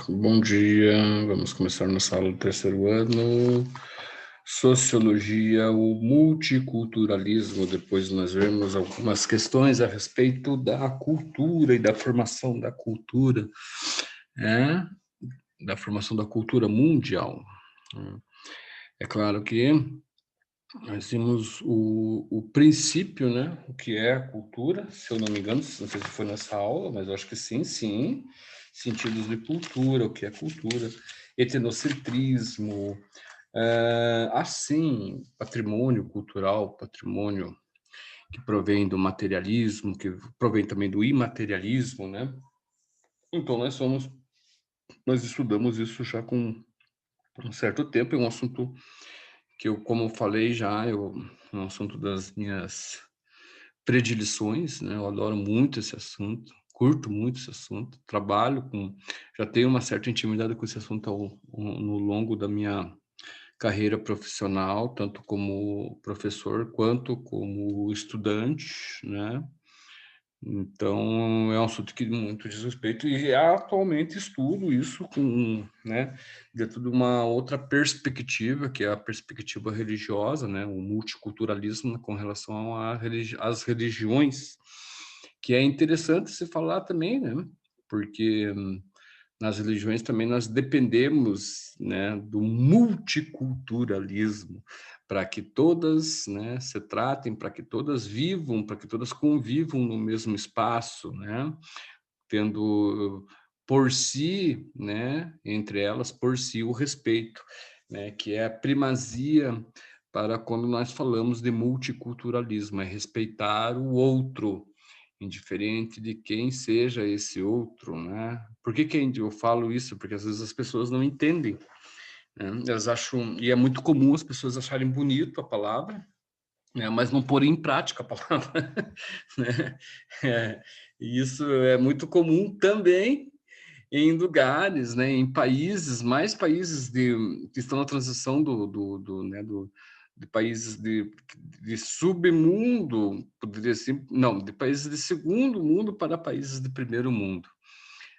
Bom dia, vamos começar nossa aula do terceiro ano, Sociologia, o multiculturalismo. Depois nós vemos algumas questões a respeito da cultura e da formação da cultura, né? Da formação da cultura mundial. É claro que nós temos o princípio, né? O que é a cultura, se eu não me engano, não sei se foi nessa aula, mas eu acho que sim. Sentidos de cultura, o que é cultura, etnocentrismo, assim, patrimônio cultural, patrimônio que provém do materialismo, que provém também do imaterialismo, né? Então nós estudamos isso já com um certo tempo, é um assunto que eu, como eu falei já, é um assunto das minhas predileções, né? Eu adoro muito esse assunto, curto muito esse assunto, já tenho uma certa intimidade com esse assunto no longo da minha carreira profissional, tanto como professor quanto como estudante, né? Então, é um assunto que muito diz respeito e atualmente estudo isso né, dentro de uma outra perspectiva, que é a perspectiva religiosa, né, o multiculturalismo com relação às religiões, que é interessante se falar também, né, porque nas religiões também nós dependemos, né, do multiculturalismo para que todas, né, se tratem, para que todas vivam, para que todas convivam no mesmo espaço, né, tendo por si, né, entre elas, por si o respeito, né, que é a primazia para quando nós falamos de multiculturalismo, é respeitar o outro, indiferente de quem seja esse outro, né? Por que eu falo isso? Porque às vezes as pessoas não entendem, né? Elas acham, e é muito comum as pessoas acharem bonito a palavra, né? Mas não porem em prática a palavra, né? E isso é muito comum também em lugares, né? Em países, mais países que estão na transição de países de submundo, poderia ser, não, de países de segundo mundo para países de primeiro mundo,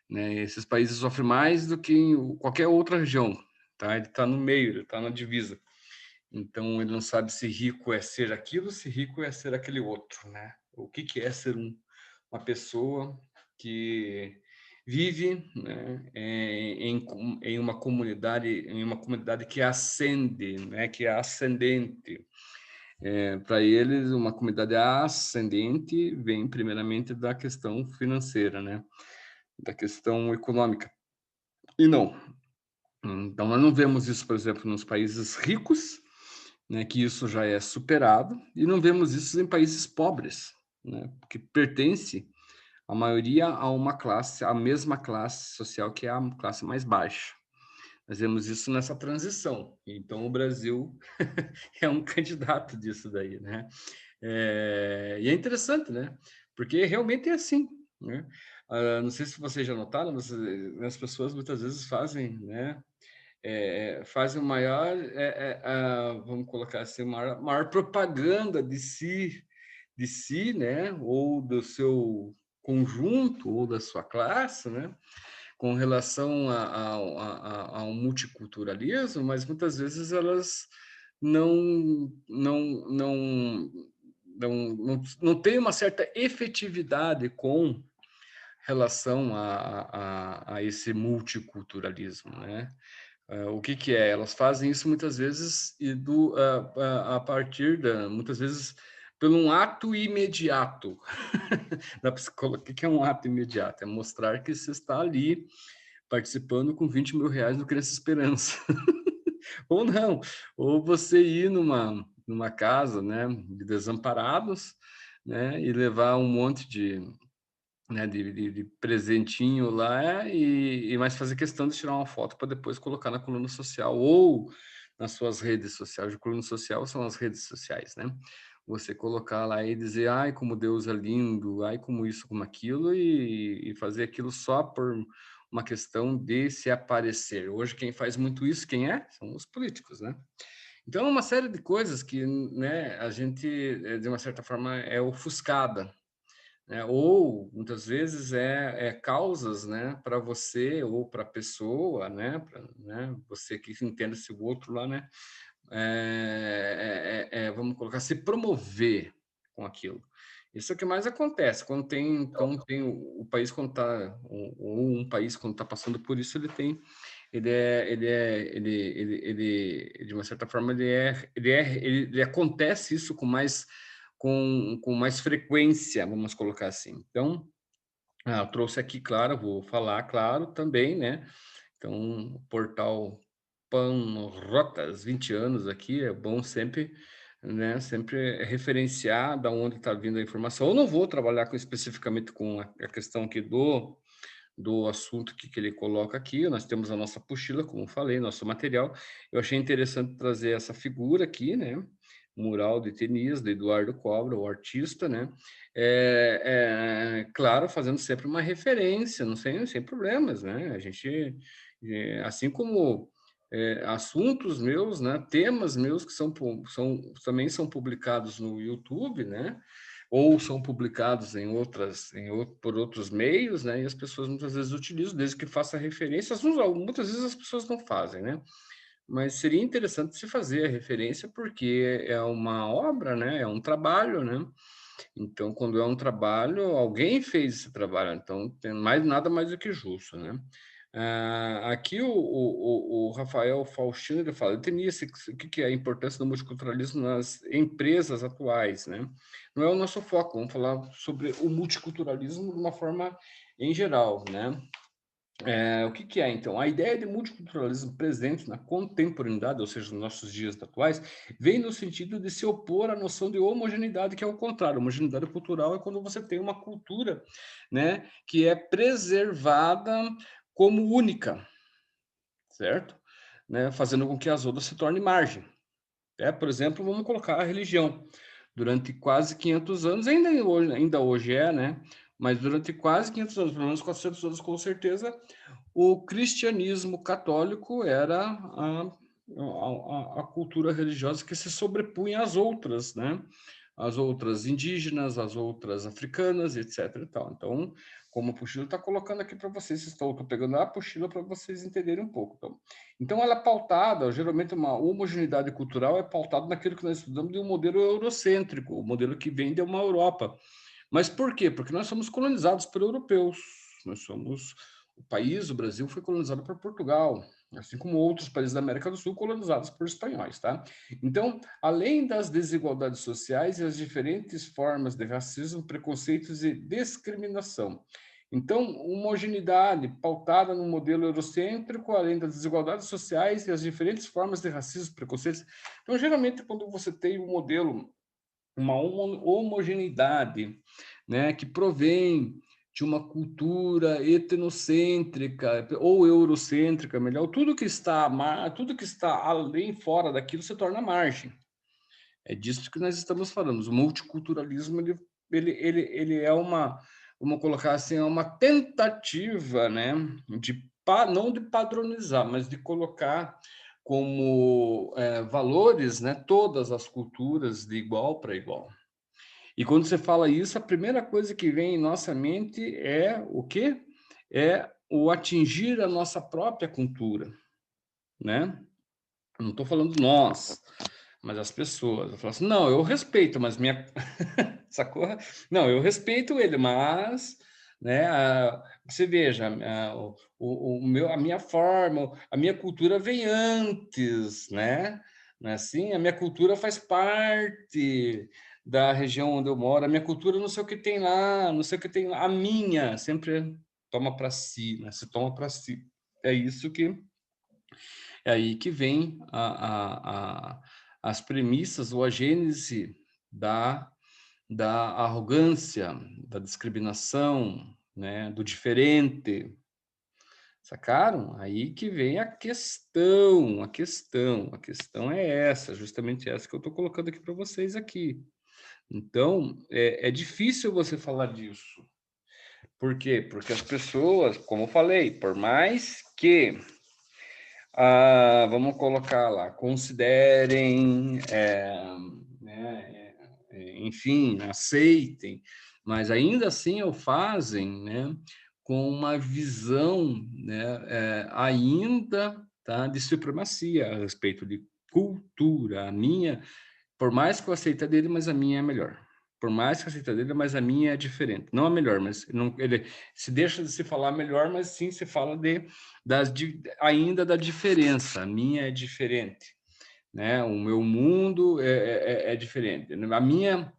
né? Esses países sofrem mais do que em qualquer outra região, tá? Ele está no meio, ele está na divisa. Então, ele não sabe se rico é ser aquilo, se rico é ser aquele outro, né? O que é ser uma pessoa que vive, né, em uma comunidade que ascende, né, que é ascendente. Para eles, uma comunidade ascendente vem primeiramente da questão financeira, né, da questão econômica. E não. Então, nós não vemos isso, por exemplo, nos países ricos, né, que isso já é superado, e não vemos isso em países pobres, né, que pertence a maioria a uma classe, a mesma classe social que é a classe mais baixa. Nós vemos isso nessa transição. Então, o Brasil é um candidato disso daí, né? E é interessante, né? Porque realmente é assim, né? Não sei se vocês já notaram, mas as pessoas muitas vezes fazem, né? Fazem o maior, vamos colocar assim, maior propaganda de si, né? Ou do seu conjunto ou da sua classe, né? Com relação ao multiculturalismo, mas muitas vezes elas não não não não têm uma certa efetividade com relação a esse multiculturalismo, né? O que é? Elas fazem isso muitas vezes a partir muitas vezes por um ato imediato da psicologia. O que é um ato imediato? É mostrar que você está ali participando com 20 mil reais no Criança Esperança. Ou não, ou você ir numa casa, né, de desamparados, né, e levar um monte né, de presentinho lá e mais fazer questão de tirar uma foto para depois colocar na coluna social ou nas suas redes sociais. A coluna social são as redes sociais, né? Você colocar lá e dizer, ai, como Deus é lindo, ai, como isso, como aquilo, e fazer aquilo só por uma questão de se aparecer. Hoje, quem faz muito isso, quem é? São os políticos, né? Então, é uma série de coisas que, né, a gente, de uma certa forma, é ofuscada, né? Ou muitas vezes é causas, né, para você ou para a pessoa, né, né, você que entende se o outro lá, né, vamos colocar, se promover com aquilo. Isso é o que mais acontece quando tem o país quando está ou um país quando está passando por isso, de uma certa forma ele acontece isso com mais frequência, vamos colocar assim. Então, eu trouxe aqui, claro, vou falar, claro, também, né? Então, o portal Panrotas, 20 anos aqui, é bom sempre, né? Sempre referenciar da onde está vindo a informação. Eu não vou trabalhar especificamente com a questão aqui do assunto que ele coloca aqui. Nós temos a nossa apostila, como falei, nosso material. Eu achei interessante trazer essa figura aqui, né? Mural de Tenias, de Eduardo Cobra, o artista, né? Claro, fazendo sempre uma referência, não sem problemas, né? A gente, assim como assuntos meus, né? Temas meus que também são publicados no YouTube, né? Ou são publicados por outros meios, né? E as pessoas muitas vezes utilizam, desde que faça referência. Muitas vezes as pessoas não fazem, né? Mas seria interessante se fazer a referência, porque é uma obra, né? É um trabalho, né? Então, quando é um trabalho, alguém fez esse trabalho, então tem nada mais do que justo, né? Aqui o Rafael Faustino ele fala, o que é a importância do multiculturalismo nas empresas atuais, né? Não é o nosso foco, vamos falar sobre o multiculturalismo de uma forma em geral, né? O que é, então? A ideia de multiculturalismo presente na contemporaneidade, ou seja, nos nossos dias atuais, vem no sentido de se opor à noção de homogeneidade, que é o contrário. Homogeneidade cultural é quando você tem uma cultura, né, que é preservada como única, certo? Né, fazendo com que as outras se tornem margem. Por exemplo, vamos colocar a religião. Durante quase 500 anos, ainda hoje né? Mas durante quase 500 anos, pelo menos 400 anos com certeza, o cristianismo católico era a cultura religiosa que se sobrepunha às outras, né? As outras indígenas, as outras africanas, etc. E tal. Então, como a apostila está colocando aqui para vocês, estou pegando a apostila para vocês entenderem um pouco. Então, ela é pautada, geralmente uma homogeneidade cultural é pautada naquilo que nós estudamos de um modelo eurocêntrico, o modelo que vem de uma Europa. Mas por quê? Porque nós somos colonizados por europeus, nós somos o Brasil foi colonizado por Portugal, assim como outros países da América do Sul colonizados por espanhóis, tá? Então, além das desigualdades sociais e as diferentes formas de racismo, preconceitos e discriminação. Então, homogeneidade pautada no modelo eurocêntrico, além das desigualdades sociais e as diferentes formas de racismo, preconceitos. Então, geralmente, quando você tem um modelo, uma homogeneidade, né, que provém de uma cultura etnocêntrica ou eurocêntrica, melhor, tudo que está além, fora daquilo, se torna margem. É disso que nós estamos falando. O multiculturalismo ele é vamos colocar assim, é uma tentativa, né, não de padronizar, mas de colocar como valores, né, todas as culturas de igual para igual. E quando você fala isso, a primeira coisa que vem em nossa mente é o quê? É o atingir a nossa própria cultura, né? Eu não estou falando nós, mas as pessoas. Eu falo assim, não, eu respeito, mas minha... Sacou? Não, eu respeito ele, mas... Né, você veja, a minha forma, a minha cultura vem antes, né? Não é assim? A minha cultura faz parte da região onde eu moro, a minha cultura não sei o que tem lá, não sei o que tem lá. A minha sempre toma para si, né? Se toma para si. É isso que é aí que vem as premissas ou a gênese da arrogância, da discriminação, né, do diferente. Sacaram? Aí que vem a questão é essa, justamente essa que eu estou colocando aqui para vocês aqui. Então, é difícil você falar disso. Por quê? Porque as pessoas, como eu falei, por mais que vamos colocar lá, considerem, né, enfim, aceitem, mas ainda assim o fazem, né, com uma visão, né, ainda, tá, de supremacia a respeito de cultura. A minha, por mais que eu aceite a dele, mas a minha é melhor. Por mais que eu aceite a dele, mas a minha é diferente. Não a melhor, mas não, ele se deixa de se falar melhor, mas sim se fala ainda da diferença. A minha é diferente, né? O meu mundo é diferente. A minha,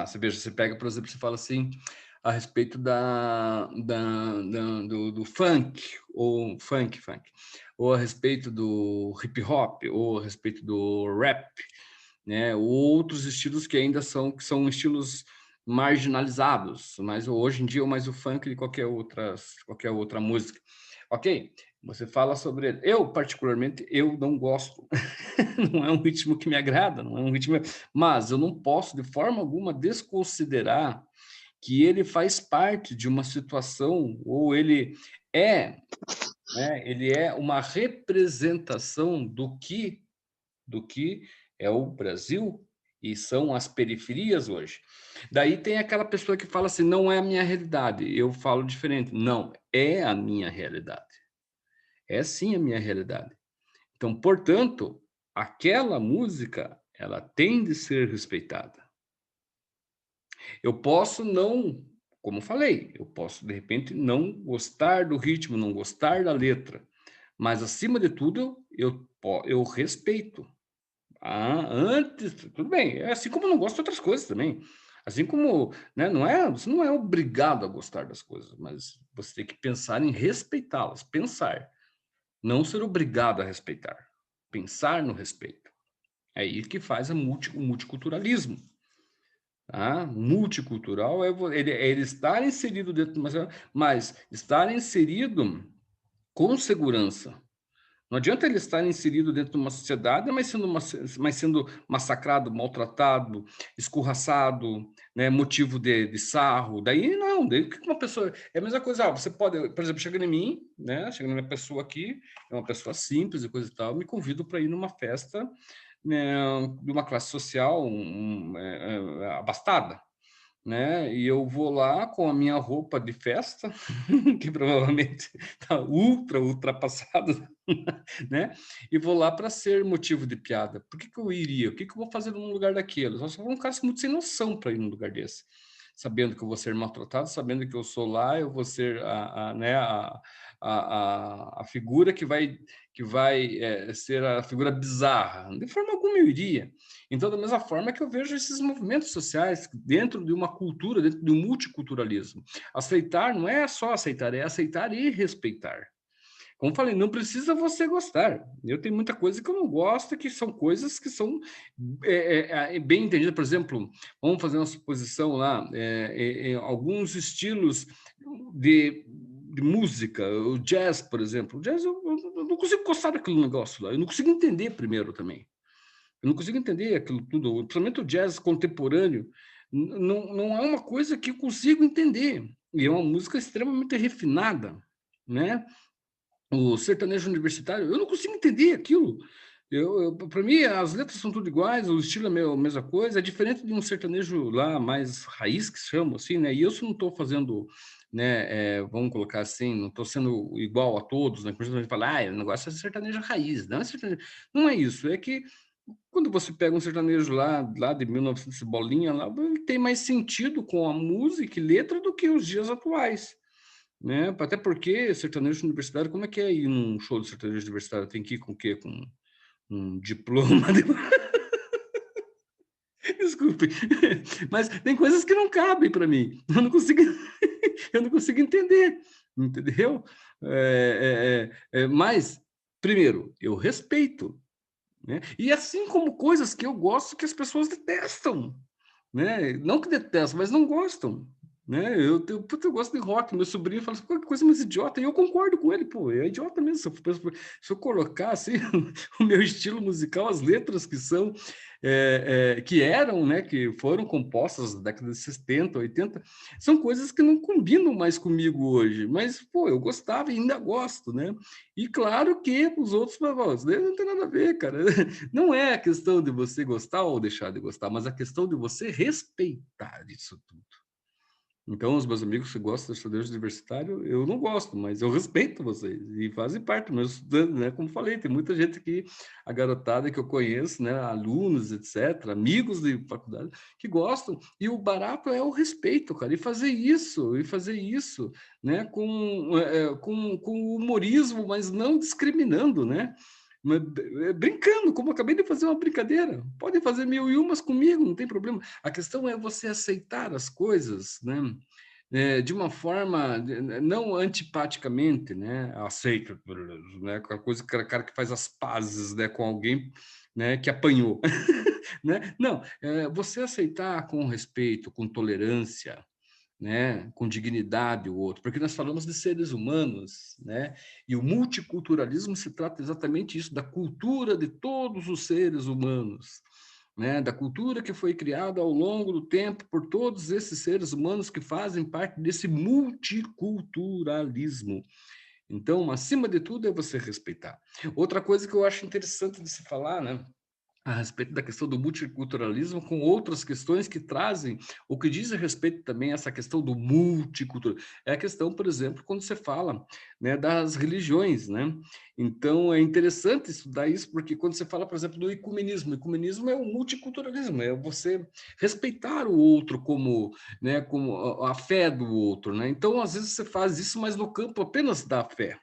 você veja, você pega, por exemplo, você fala assim a respeito do funk, ou a respeito do hip hop, ou a respeito do rap, né? Outros estilos que são estilos marginalizados, mas hoje em dia é mais o funk de qualquer outra música. Ok, você fala sobre ele. Eu, particularmente, eu não gosto. Não é um ritmo que me agrada, não é um ritmo... Mas eu não posso, de forma alguma, desconsiderar que ele faz parte de uma situação, ou é, ele é uma representação do que é o Brasil e são as periferias hoje. Daí tem aquela pessoa que fala assim, não é a minha realidade. Eu falo diferente. Não, é a minha realidade. É sim a minha realidade. Então, portanto, aquela música, ela tem de ser respeitada. Eu posso não, como falei, eu posso, de repente, não gostar do ritmo, não gostar da letra, mas, acima de tudo, eu respeito. Antes, tudo bem, é assim como eu não gosto de outras coisas também. Assim como, né, você não é obrigado a gostar das coisas, mas você tem que pensar em respeitá-las, pensar, não ser obrigado a respeitar, pensar no respeito. É aí que faz o multiculturalismo. Tá? Multicultural ele estar inserido dentro de uma, mas estar inserido com segurança. Não adianta ele estar inserido dentro de uma sociedade, mas sendo massacrado, maltratado, escorraçado, né, motivo de sarro. Daí não, daí que uma pessoa. É a mesma coisa, você pode, por exemplo, chega em mim, né? Chega na minha pessoa aqui, é uma pessoa simples e coisa e tal, me convido para ir numa festa, né, de uma classe social abastada, né? E eu vou lá com a minha roupa de festa, que provavelmente está ultrapassada, né? E vou lá para ser motivo de piada. Por que eu iria? O que eu vou fazer num lugar daquele? Eu sou um cara muito sem noção para ir num lugar desse. Sabendo que eu vou ser maltratado, sabendo que eu sou lá, eu vou ser né, a figura que vai ser a figura bizarra. De forma alguma eu iria. Então, da mesma forma que eu vejo esses movimentos sociais dentro de uma cultura, dentro de um multiculturalismo. Aceitar não é só aceitar, é aceitar e respeitar. Como falei, não precisa você gostar. Eu tenho muita coisa que eu não gosto, que são coisas que são bem entendidas. Por exemplo, vamos fazer uma suposição lá, alguns estilos de música, o jazz, por exemplo. O jazz, eu não consigo gostar daquele negócio lá. Eu não consigo entender primeiro também. Eu não consigo entender aquilo tudo, principalmente o jazz contemporâneo. Não é uma coisa que eu consigo entender. E é uma música extremamente refinada, né? O sertanejo universitário, eu não consigo entender aquilo. Para mim, as letras são tudo iguais, o estilo é a mesma coisa, é diferente de um sertanejo lá mais raiz, que se chama assim, né? E eu não estou fazendo, né, vamos colocar assim, não estou sendo igual a todos, né? Quando a gente fala, o negócio é sertanejo raiz, não é sertanejo. Não é isso, é que quando você pega um sertanejo lá de 1900 bolinha, lá, ele tem mais sentido com a música e letra do que os dias atuais, né? Até porque sertanejo universitário, como é que é ir num show de sertanejo universitário? Tem que ir com o quê? Com um diploma de... Desculpe, mas tem coisas que não cabem para mim. Eu não consigo entender, entendeu? Mas, primeiro, eu respeito, né? E assim como coisas que eu gosto que as pessoas detestam, né? Não que detestam, mas não gostam, né? Eu gosto de rock, meu sobrinho fala assim, que coisa mais idiota, e eu concordo com ele, pô, é idiota mesmo, se eu colocar assim, o meu estilo musical, as letras que são, que eram, né, que foram compostas na década de 70, 80, são coisas que não combinam mais comigo hoje, mas, pô, eu gostava e ainda gosto, né? E claro que os outros falam, isso daí não tem nada a ver, cara, não é a questão de você gostar ou deixar de gostar, mas a questão de você respeitar isso tudo. Então, os meus amigos que gostam de estudante universitário, eu não gosto, mas eu respeito vocês e fazem parte dos meus estudantes, né? Como falei, tem muita gente que, a garotada que eu conheço, né? Alunos, etc., amigos de faculdade, que gostam. E o barato é o respeito, cara, e fazer isso, né? Com humorismo, mas não discriminando, né? Brincando, como eu acabei de fazer uma brincadeira. Podem fazer mil e umas comigo, não tem problema. A questão é você aceitar as coisas, né? De uma forma não antipaticamente, né? Aceita, né? Aquela coisa, cara que faz as pazes, né? Com alguém, né? Que apanhou, né? Não, você aceitar com respeito, com tolerância, né, com dignidade o outro, porque nós falamos de seres humanos, né, e o multiculturalismo se trata exatamente isso, da cultura de todos os seres humanos, né, da cultura que foi criada ao longo do tempo por todos esses seres humanos que fazem parte desse multiculturalismo. Então, acima de tudo, é você respeitar. Outra coisa que eu acho interessante de se falar, né, a respeito da questão do multiculturalismo, com outras questões que trazem, o que diz a respeito também a essa questão do multiculturalismo, é a questão, por exemplo, quando você fala, né, das religiões, né? Então, é interessante estudar isso, porque quando você fala, por exemplo, do ecumenismo, o ecumenismo é o multiculturalismo, é você respeitar o outro como, né, como a fé do outro, né? Então, às vezes você faz isso, mas no campo apenas da fé,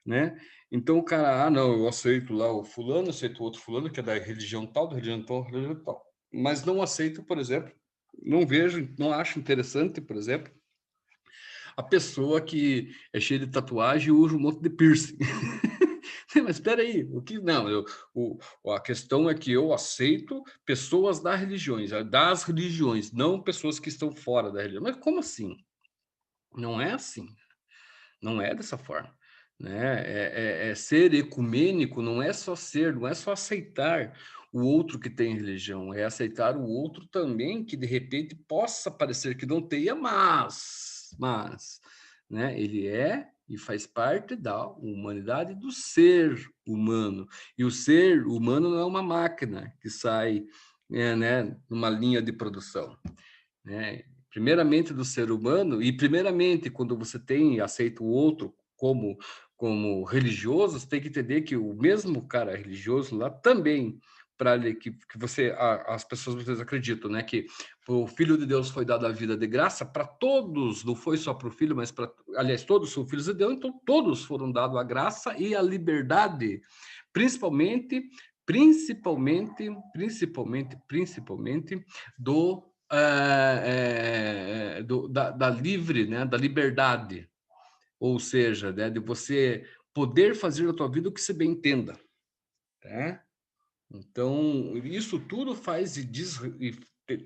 né? Então o cara, não, eu aceito lá o fulano, aceito o outro fulano, que é da religião tal, religião tal. Mas não aceito, por exemplo, não vejo, não acho interessante, por exemplo, a pessoa que é cheia de tatuagem e usa um monte de piercing. Mas espera aí, o que não, a questão é que eu aceito pessoas das religiões, não pessoas que estão fora da religião. Mas como assim? Não é assim. Não é dessa forma, né? Ser ecumênico não é só ser, não é só aceitar o outro que tem religião, é aceitar o outro também que de repente possa parecer que não tenha, mas, né? Ele é e faz parte da humanidade do ser humano. E o ser humano não é uma máquina que sai, né, numa linha de produção, né? Primeiramente do ser humano, e primeiramente quando você tem aceita o outro como religioso, você tem que entender que o mesmo cara religioso lá também, para que você as pessoas vocês acreditam, né, que o filho de Deus foi dado a vida de graça para todos, não foi só para o filho, mas para, aliás, todos são filhos de Deus, então todos foram dados a graça e a liberdade, principalmente principalmente da livre, né, da liberdade, ou seja, né, de você poder fazer na tua vida o que você bem entenda, tá? Então, isso tudo faz e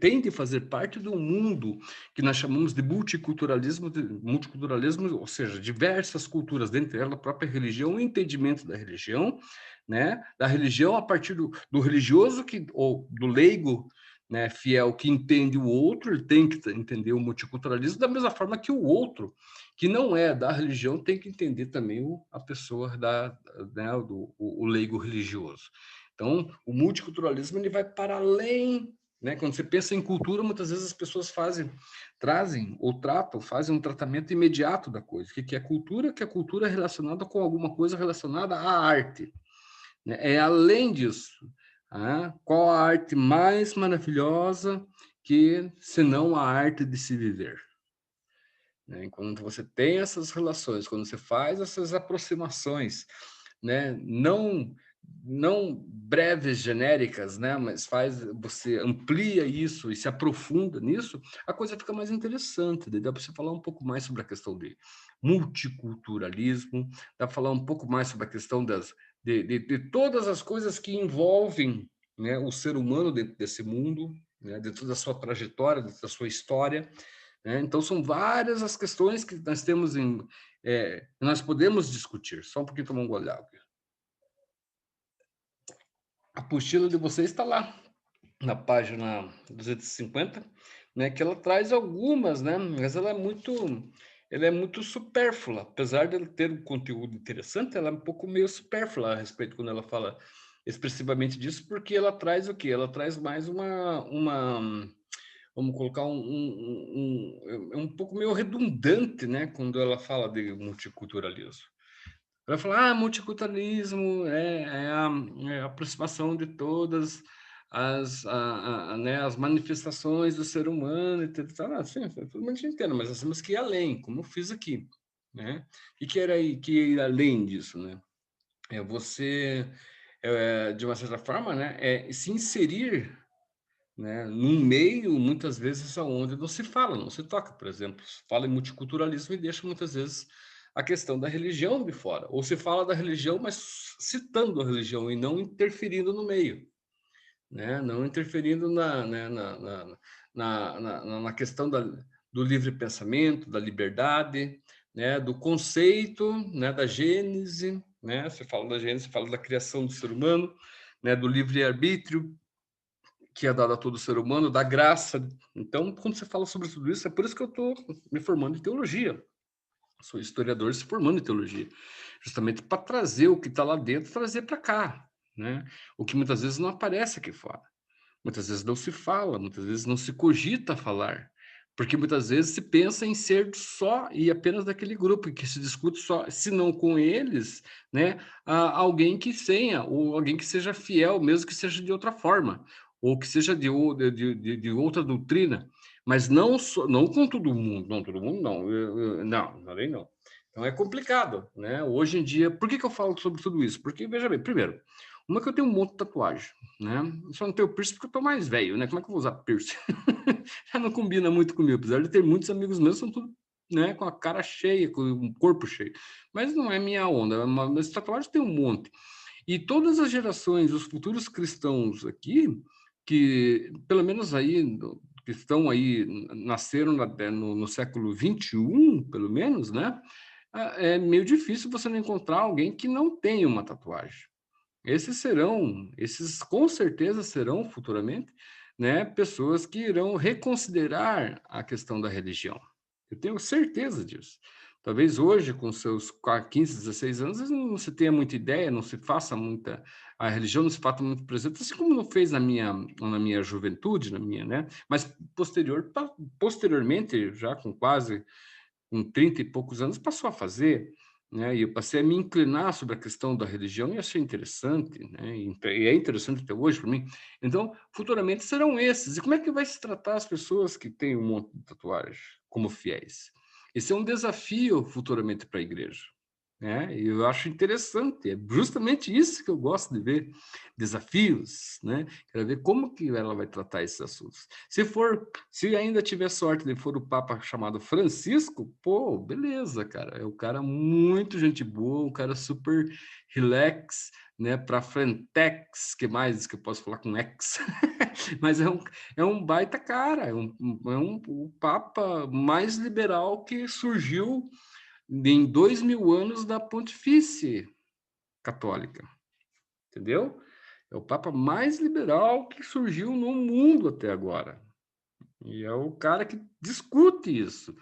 tem de fazer parte do mundo que nós chamamos de multiculturalismo, ou seja, diversas culturas, dentre elas a própria religião, o entendimento da religião, né? Da religião a partir do religioso ou do leigo, né, fiel que entende o outro, ele tem que entender o multiculturalismo da mesma forma que o outro que não é da religião tem que entender também a pessoa né, o leigo religioso. Então, o multiculturalismo ele vai para além, né? Quando você pensa em cultura, muitas vezes as pessoas trazem ou fazem um tratamento imediato da coisa. O que é cultura? Que a cultura é relacionada com alguma coisa relacionada à arte, né? É além disso. Qual a arte mais maravilhosa que senão a arte de se viver? Né? Quando você tem essas relações, quando você faz essas aproximações, né? Não breves, genéricas, né? Mas você amplia isso e se aprofunda nisso, a coisa fica mais interessante. Dá para você falar um pouco mais sobre a questão de multiculturalismo, dá para falar um pouco mais sobre a questão de todas as coisas que envolvem, né, o ser humano dentro desse mundo, né, dentro da sua trajetória, dentro da sua história, né? Então, são várias as questões que nós temos nós podemos discutir. Só um pouquinho, tomar um gole de água. A apostila de vocês está lá, na página 250, né, que ela traz algumas, né, mas ela é muito supérflua. Apesar de ela ter um conteúdo interessante, ela é um pouco meio supérflua a respeito quando ela fala expressivamente disso, porque ela traz o quê? Ela traz mais vamos colocar é um pouco meio redundante, né, quando ela fala de multiculturalismo. Ela fala, multiculturalismo é a aproximação de todas né, as manifestações do ser humano, etc. Sim, todo mundo entende, mas nós temos que ir além, como eu fiz aqui, né? E que era aí, que ir além disso, né? Você, de uma certa forma, né, se inserir, né, num meio, muitas vezes, aonde não se fala, não se toca, por exemplo. Se fala em multiculturalismo e deixa, muitas vezes, a questão da religião de fora. Ou se fala da religião, mas citando a religião e não interferindo no meio, né? Não interferindo né, na questão do livre pensamento, da liberdade, né, do conceito, né, da Gênese, né? Você fala da Gênese, você fala da criação do ser humano, né, do livre-arbítrio, que é dado a todo ser humano, da graça. Então, quando você fala sobre tudo isso, é por isso que eu estou me formando em teologia. Sou historiador se formando em teologia, justamente para trazer o que está lá dentro, trazer para cá, né? O que muitas vezes não aparece aqui fora. Muitas vezes não se fala, muitas vezes não se cogita falar, porque muitas vezes se pensa em ser só e apenas daquele grupo, e que se discute só, se não com eles, né, alguém que tenha, ou alguém que seja fiel, mesmo que seja de outra forma, ou que seja de outra doutrina, mas não com todo mundo, não, todo mundo não, não, também não. Então é complicado, né? Hoje em dia, por que eu falo sobre tudo isso? Porque, veja bem, primeiro, uma que eu tenho um monte de tatuagem, né? Eu só não tenho piercing porque eu tô mais velho, né? Como é que eu vou usar piercing? Já não combina muito comigo, apesar de ter muitos amigos meus, são tudo, né, com a cara cheia, com o corpo cheio. Mas não é minha onda, mas tatuagem tem um monte. E todas as gerações, os futuros cristãos aqui, que pelo menos aí, que estão aí, nasceram no século XXI, pelo menos, né? É meio difícil você não encontrar alguém que não tenha uma tatuagem. Esses com certeza serão futuramente, né, pessoas que irão reconsiderar a questão da religião. Eu tenho certeza disso. Talvez hoje, com seus 15, 16 anos, não se tenha muita ideia, não se faça muita, a religião não se faça muito presente, assim como não fez na minha juventude, na minha, né? Mas posteriormente, já com 30 e poucos anos, passou a fazer, né? E eu passei a me inclinar sobre a questão da religião e achei interessante, né? E é interessante até hoje para mim. Então, futuramente serão esses. E como é que vai se tratar as pessoas que têm um monte de tatuagem como fiéis? Esse é um desafio futuramente para a igreja, né? E eu acho interessante, é justamente isso que eu gosto de ver, desafios, né? Quero ver como que ela vai tratar esses assuntos. Se ainda tiver sorte de for o Papa chamado Francisco, pô, beleza, cara. É um cara muito gente boa, um cara super relax, né? Para frentex, que mais que eu posso falar com ex? Mas é um baita cara, o Papa mais liberal que surgiu em 2000 anos da Pontifície Católica, entendeu? É o Papa mais liberal que surgiu no mundo até agora. E é o cara que discute isso.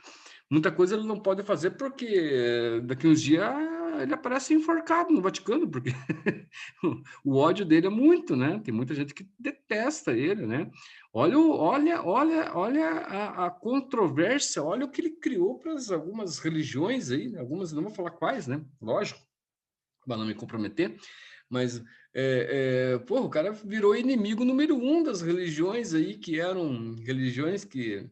Muita coisa ele não pode fazer porque daqui uns dias ele aparece enforcado no Vaticano, porque o ódio dele é muito, né? Tem muita gente que detesta ele, né? Olha a controvérsia, olha o que ele criou para algumas religiões aí, né? Algumas, não vou falar quais, né? Lógico, para não me comprometer, mas o cara virou inimigo número um das religiões aí, que eram religiões que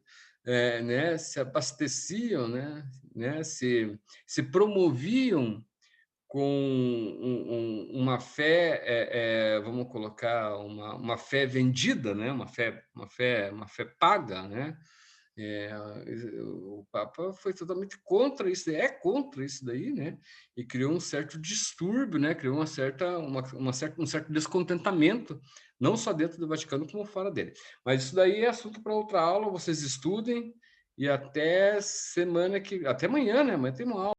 né, se abasteciam, né, se promoviam com uma fé, vamos colocar, uma fé vendida, né, uma fé paga, né? É, o Papa foi totalmente contra isso, é contra isso daí, né? E criou um certo distúrbio, né? Criou um certo descontentamento, não só dentro do Vaticano, como fora dele. Mas isso daí é assunto para outra aula, vocês estudem e até amanhã, né? Amanhã tem uma aula.